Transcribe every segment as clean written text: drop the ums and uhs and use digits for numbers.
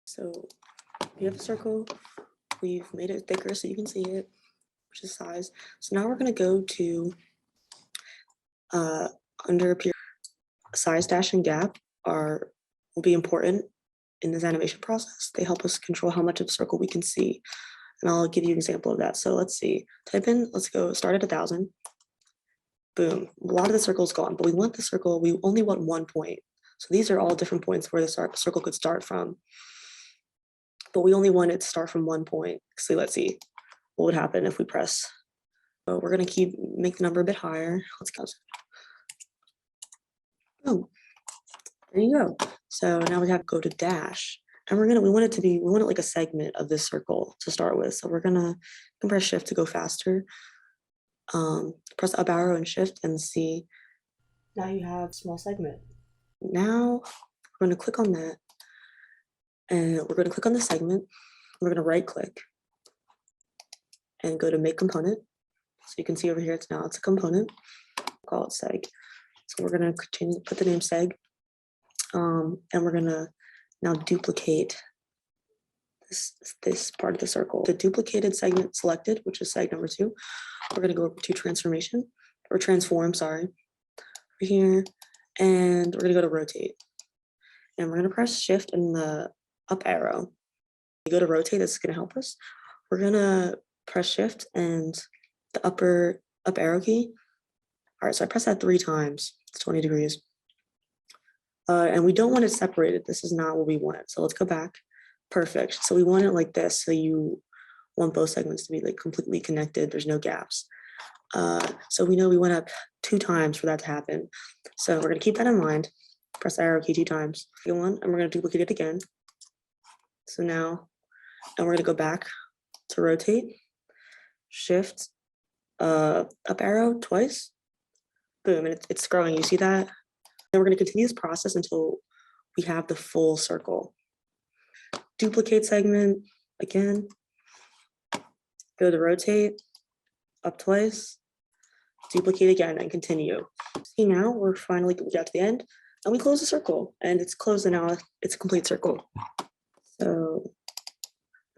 So we have a circle, we've made it thicker so you can see it, which is size. So now we're going to go to under period. Size, dash, and gap will be important in this animation process. They help us control how much of the circle we can see. And I'll give you an example of that. So let's see, let's go start at 1,000. Boom, a lot of the circle's gone, but we want the circle, we only want 1 point. So these are all different points where the circle could start from. But we only want it to start from 1 point. So let's see what would happen if we press. So we're gonna make the number a bit higher. Let's go. Boom, there you go. So now we have to go to dash. And we want it like a segment of this circle to start with. So we're gonna press shift to go faster. Press up arrow and shift and see. Now you have a small segment. Now we're gonna click on that. And we're gonna click on the segment. We're gonna right click and go to make component. So you can see over here, it's a component. Call it seg. So we're gonna put the name seg. And we're gonna now duplicate this part of the circle. The duplicated segment selected, which is seg number 2. We're gonna go to transform, sorry, over here, and we're gonna go to rotate. And we're gonna press shift and the up arrow. You go to rotate, this is gonna help us. We're gonna press shift and the up arrow key. All right, so I press that 3 times, it's 20 degrees. And we don't want it separated. This is not what we want. So let's go back. Perfect. So we want it like this. So you want both segments to be like completely connected. There's no gaps. So we know we went up 2 times for that to happen. So we're going to keep that in mind. Press the arrow key 2 times. And we're going to duplicate it again. So now, and we're going to go back to rotate. Shift up arrow twice. Boom, and it's growing. You see that? Then we're going to continue this process until we have the full circle. Duplicate segment again. Go to rotate, up twice, duplicate again, and continue. See, now we got to the end, and we close the circle, and it's closed, and now it's a complete circle. So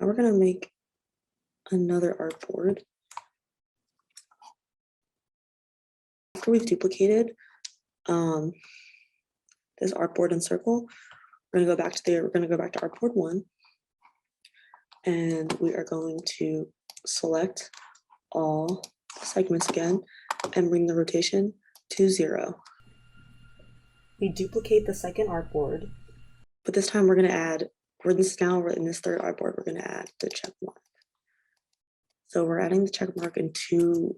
now we're going to make another artboard. After we've duplicated this artboard and circle, we're going to go back to artboard 1, and we are going to select all segments again and bring the rotation to 0. We duplicate the second artboard, but this time we're in this third artboard, we're going to add the check mark. So we're adding the check mark in 2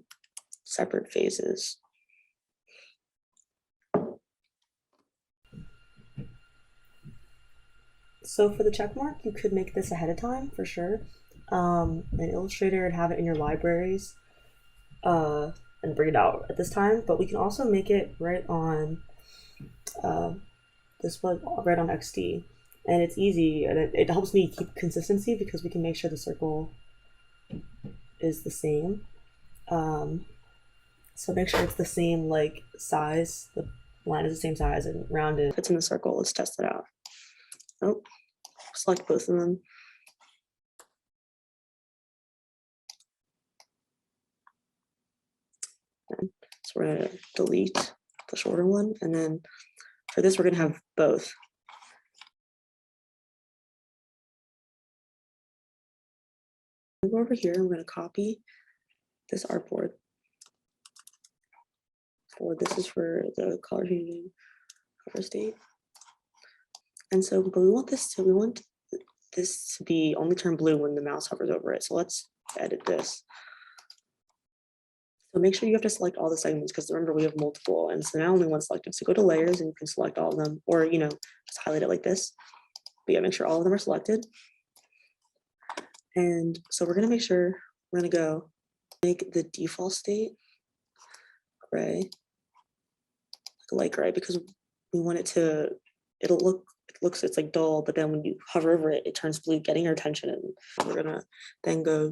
separate phases. So for the check mark, you could make this ahead of time for sure. In Illustrator and have it in your libraries and bring it out at this time. But we can also make it right on this one, right on XD. And it's easy, and it helps me keep consistency because we can make sure the circle is the same. So make sure it's the same like size, the line is the same size and rounded. If it's in the circle, let's test it out. Oh, select both of them. So we're gonna delete the shorter one, and then for this, we're gonna have both. Go over here, I'm gonna copy this artboard. This is for the color changing cover state. And so, but we want this to be only turn blue when the mouse hovers over it. So let's edit this. So make sure you have to select all the segments because remember we have multiple, and so now only one selected. So go to layers and you can select all of them, or just highlight it like this. But yeah, make sure all of them are selected. And so we're gonna make sure make the default state gray, like a light gray, because we want it to. It's like dull, but then when you hover over it, it turns blue, getting your attention. And we're gonna then we're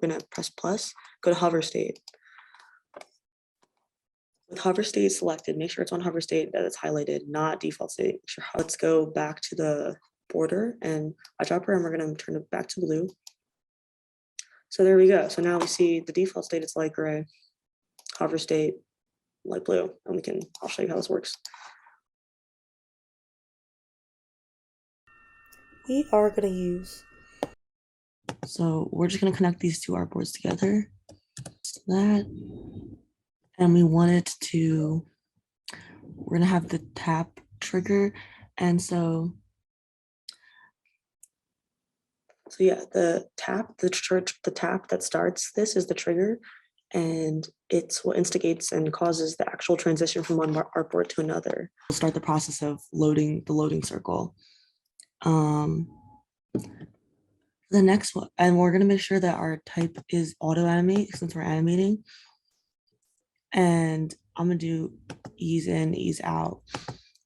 gonna press plus, go to hover state. With hover state selected, make sure it's on hover state, that it's highlighted, not default state. Let's go back to the border and eyedropper, and we're going to turn it back to blue. So there we go. So now we see the default state, it's light gray, hover state, light blue, and I'll show you how this works. We are going to use, so we're just going to connect these two artboards together. So that, and we want it to, we're going to have the tap trigger. And so yeah, the tap that starts this is the trigger, and it's what instigates and causes the actual transition from one artboard to another. We'll start the process of loading the loading circle. The next one, and we're going to make sure that our type is auto animate since we're animating. And I'm going to do ease in, ease out.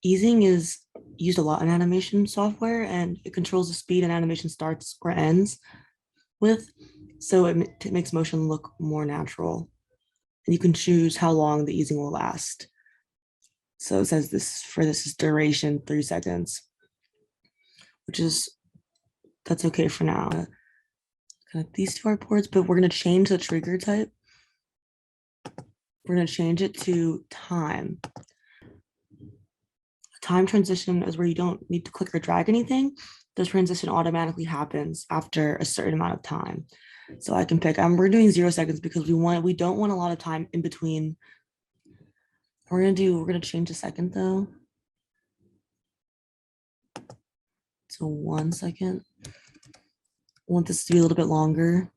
Easing is used a lot in animation software, and it controls the speed an animation starts or ends with. So it makes motion look more natural. And you can choose how long the easing will last. So it says this is duration 3 seconds, which is, that's okay for now. Connect these two artboards, but we're going to change the trigger type. We're going to change it to time. Time transition is where you don't need to click or drag anything. The transition automatically happens after a certain amount of time. So I can pick, we're doing 0 seconds because we don't want a lot of time in between. We're gonna change the second though. So 1 second. I want this to be a little bit longer.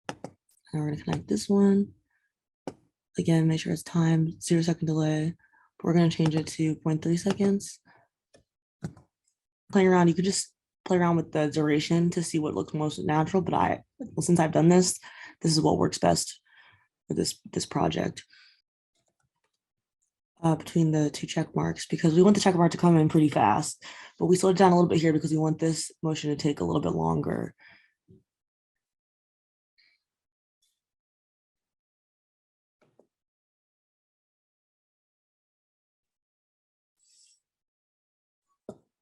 And we're gonna connect this one. Again, make sure it's timed, 0 second delay. We're going to change it to 0.3 seconds. Playing around, you could just play around with the duration to see what looks most natural, but since I've done this is what works best for this project. Between the two check marks, because we want the check mark to come in pretty fast, but we slowed it down a little bit here because we want this motion to take a little bit longer.